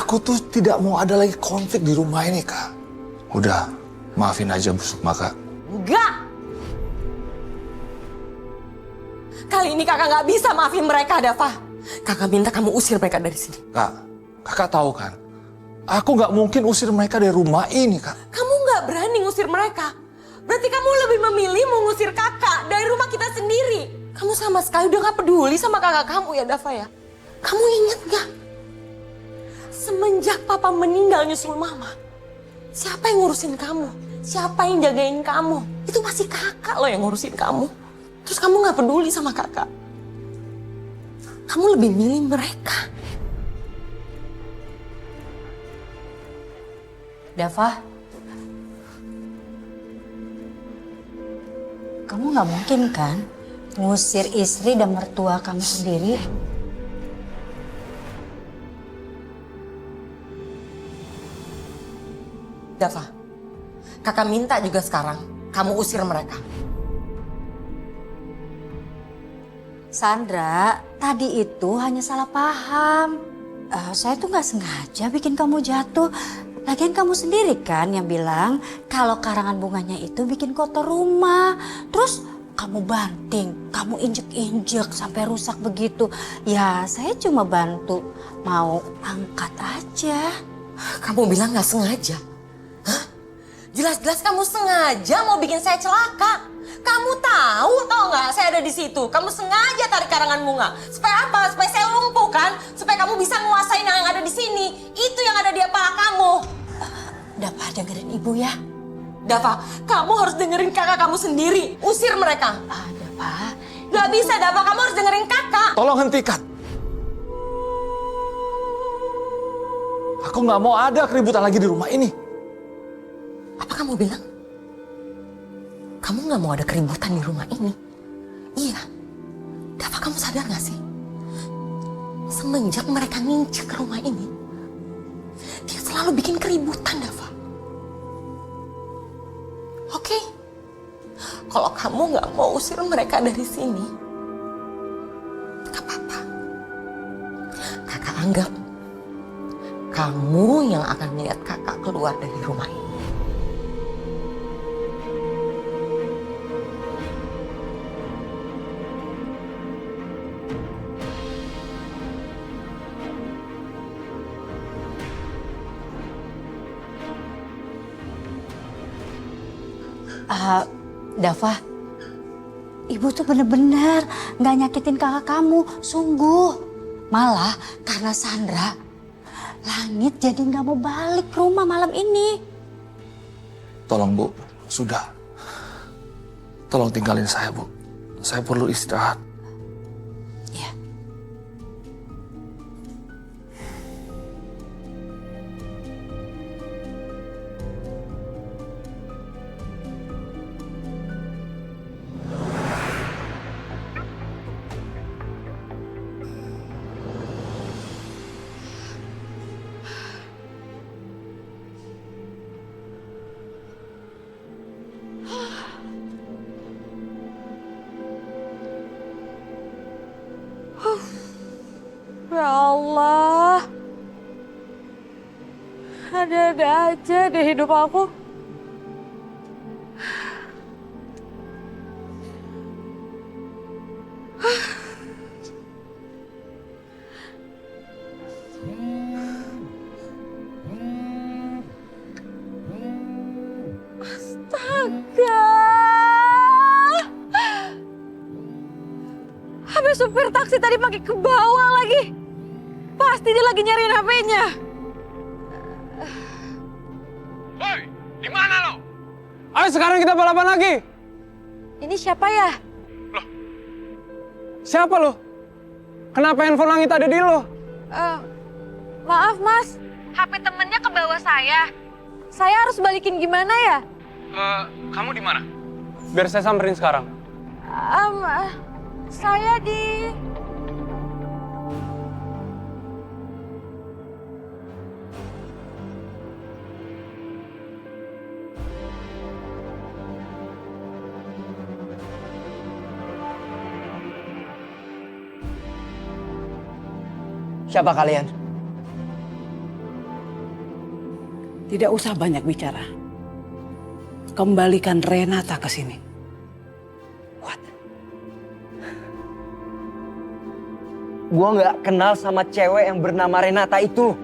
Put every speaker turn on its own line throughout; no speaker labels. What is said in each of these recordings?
Aku tuh tidak mau ada lagi konflik di rumah ini, Kak. Udah, maafin aja busuk maka.
Enggak! Kali ini kakak nggak bisa maafin mereka, Dava. Kakak minta kamu usir mereka dari sini.
Kak, kakak tahu kan? Aku nggak mungkin usir mereka dari rumah ini, Kak.
Kamu nggak berani ngusir mereka. Berarti kamu lebih memilih mengusir kakak dari rumah kita sendiri. Kamu sama sekali udah nggak peduli sama kakak kamu ya, Dava ya? Kamu ingat nggak? Semenjak papa meninggal nyusul mama, siapa yang ngurusin kamu? Siapa yang jagain kamu? Itu masih kakak loh yang ngurusin kamu. Terus kamu gak peduli sama kakak. Kamu lebih milih mereka.
Dava, kamu gak mungkin kan ngusir istri dan mertua kamu sendiri?
Dava, kakak minta juga sekarang kamu usir mereka.
Sandra, tadi itu hanya salah paham. Saya tuh gak sengaja bikin kamu jatuh. Lagian kamu sendiri kan yang bilang kalau karangan bunganya itu bikin kotor rumah. Terus kamu banting, kamu injek-injek sampai rusak begitu. Ya saya cuma bantu mau angkat aja.
Kamu bilang gak sengaja? Hah? Jelas-jelas kamu sengaja mau bikin saya celaka. Kamu tahu nggak saya ada di situ. Kamu sengaja tarik karangan bunga. Supaya apa? Supaya saya lumpuh kan? Supaya kamu bisa nguasain yang ada di sini. Itu yang ada di kepala kamu.
Dava, dengerin ibu ya.
Dava, kamu harus dengerin kakak kamu sendiri. Usir mereka.
Dava.
Gak bisa, Dava. Kamu harus dengerin kakak.
Tolong hentikan. Aku nggak mau ada keributan lagi di rumah ini.
Apa kamu bilang? Kamu gak mau ada keributan di rumah ini? Iya. Dava, kamu sadar gak sih? Semenjak mereka nginjek ke rumah ini, dia selalu bikin keributan, Dava. Oke? Kalau kamu gak mau usir mereka dari sini, gak apa-apa. Kakak anggap kamu yang akan melihat kakak keluar dari rumah ini.
Dava, ibu tuh bener-bener gak nyakitin kakak kamu, sungguh. Malah karena Sandra, Langit jadi gak mau balik ke rumah malam ini.
Tolong Bu, sudah. Tolong tinggalin saya Bu. Saya perlu istirahat.
Ya.
Ya Allah, ada-ada aja deh hidup aku. Astaga, habis supir taksi tadi makin ke bawah lagi. Pasti dia lagi nyariin HP-nya.
Woi, di mana lo? Ayo sekarang kita balapan lagi.
Ini siapa ya?
Loh, siapa lo? Kenapa handphone Langit ada di lo?
Maaf mas, HP temennya ke bawah saya. Saya harus balikin gimana ya?
Kamu di mana? Biar saya samperin sekarang.
Saya di...
Siapa kalian? Tidak usah banyak bicara. Kembalikan Renata ke sini.
What? Gua nggak kenal sama cewek yang bernama Renata itu.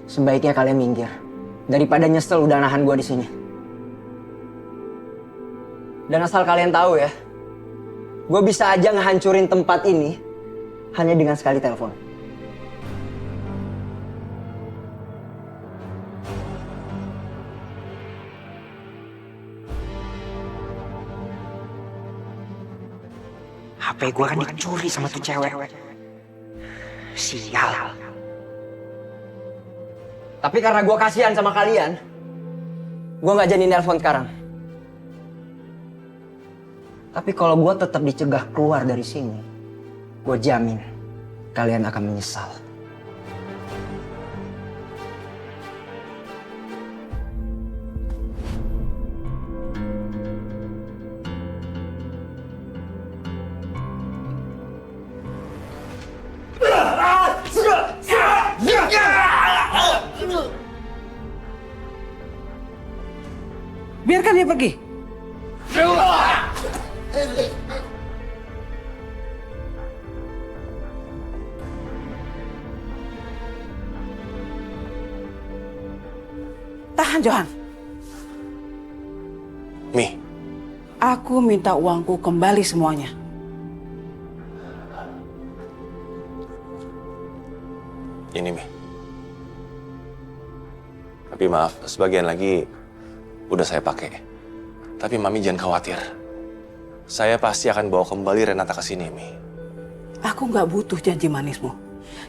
Sebaiknya kalian minggir daripada nyesel udah nahan gua di sini. Dan asal kalian tahu ya, gue bisa aja ngehancurin tempat ini hanya dengan sekali telepon. HP gue kan dicuri sama tuh cewek. Sial. Tapi karena gue kasihan sama kalian, gue gak jadi nelpon sekarang. Tapi kalau gue tetap dicegah keluar dari sini, gue jamin kalian akan menyesal.
Biarkan dia pergi. Tahan, Johan.
Mi,
Aku minta uangku kembali semuanya.
Ini Mi. Tapi maaf, sebagian lagi udah saya pakai. Tapi Mami jangan khawatir. Saya pasti akan bawa kembali Renata ke sini, Mi.
Aku nggak butuh janji manismu.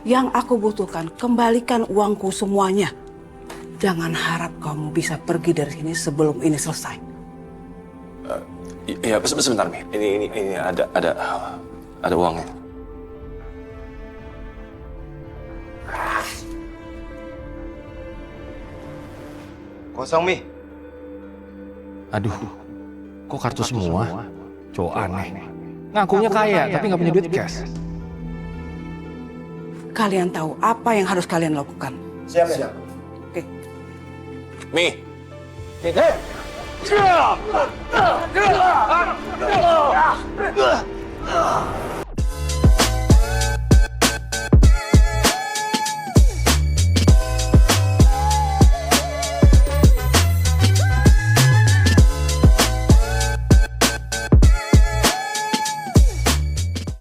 Yang aku butuhkan, kembalikan uangku semuanya. Jangan harap kamu bisa pergi dari sini sebelum ini selesai.
Iya, sebentar, Mi. Ini ada uangnya.
Kosong, Mi.
aduh, kok kartu semua? Cowok aneh. Ngakunya kaya, tapi nggak punya duit cash.
Kalian tahu apa yang harus kalian lakukan.
Siap.
Oke.
Mi.
Hei.